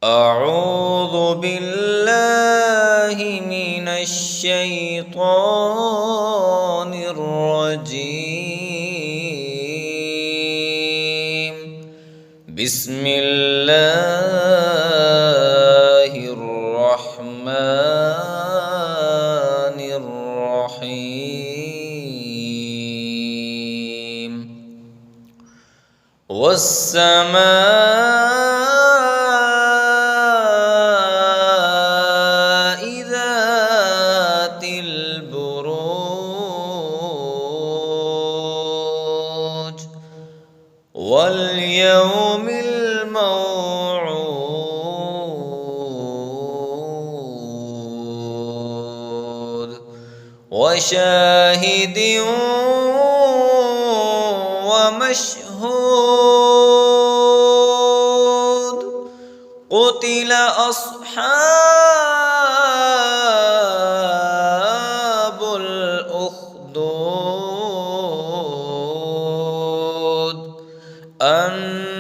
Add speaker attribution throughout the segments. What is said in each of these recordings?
Speaker 1: أعوذ بالله من الشيطان الرجيم. بسم الله الرحمن الرحيم. والسماء ذات البروج واليوم الموعود وشاهد ومشهود. قتل أصحاب الأخدود النار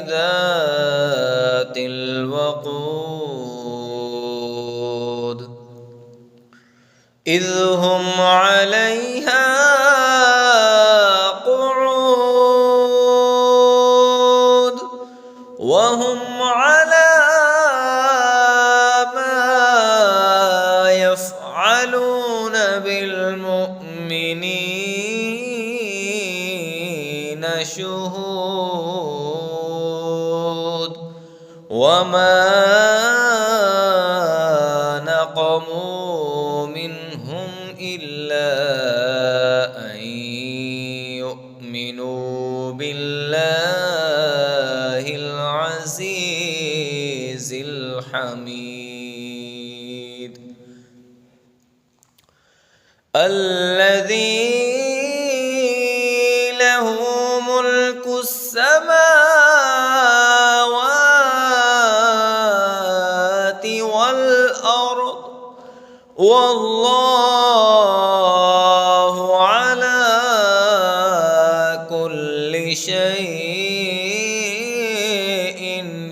Speaker 1: ذات الوقود إذ هم عليها قعود وهم على ما يفعلون بالمؤمنين شهود. وما نقموا منهم إلا أن يؤمنوا بالله العزيز الحميد الذي له ملك السماوات والأرض والله على كل شيء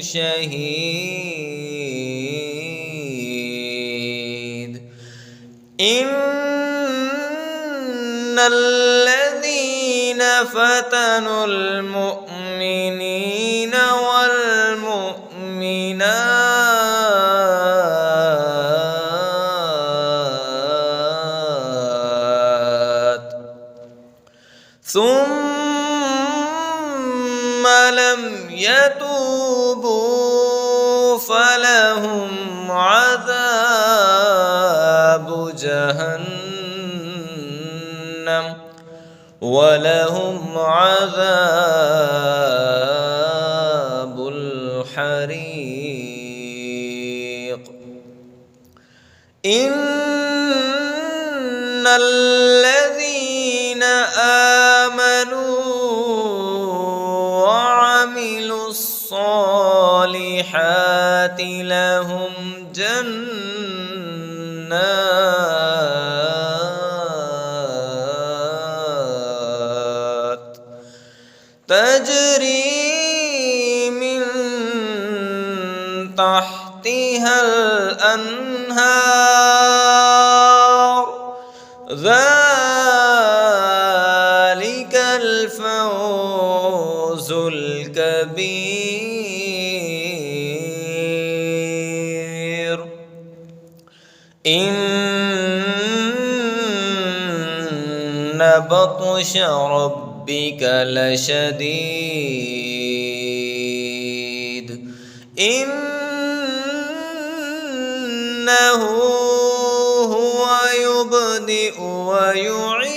Speaker 1: شهيد. إن الذين فتنوا المؤمنين والمؤمنات ثم لم يتوبوا فلهم عذاب جهنم ولهم عذاب الحريق. إن الذين آمنوا وعملوا الصالحات لهم جنات تجري من تحتها الأنهار ذلك الفوز الكبير. إن بطش ربك لشديد إنه هو يبدئ ويعيد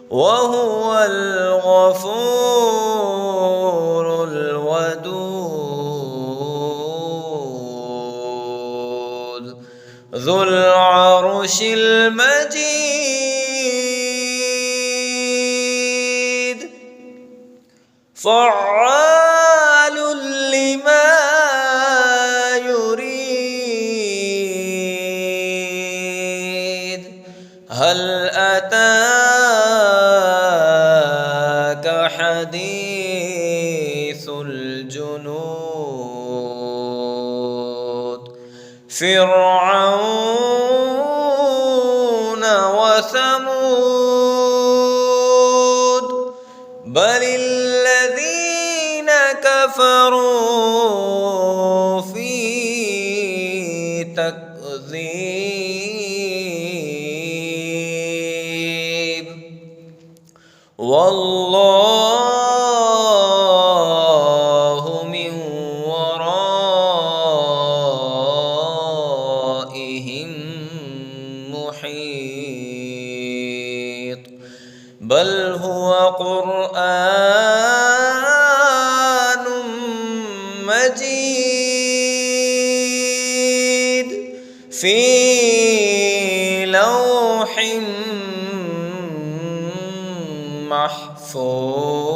Speaker 1: وهو الغفور الودود ذو العرش المجيد فعال لما يريد. هل أتاك فرعون وثمود بل الذين كفروا في تكذيب والله من ورائهم محيط بل هو قرآن مجيد في لوح محفوظ.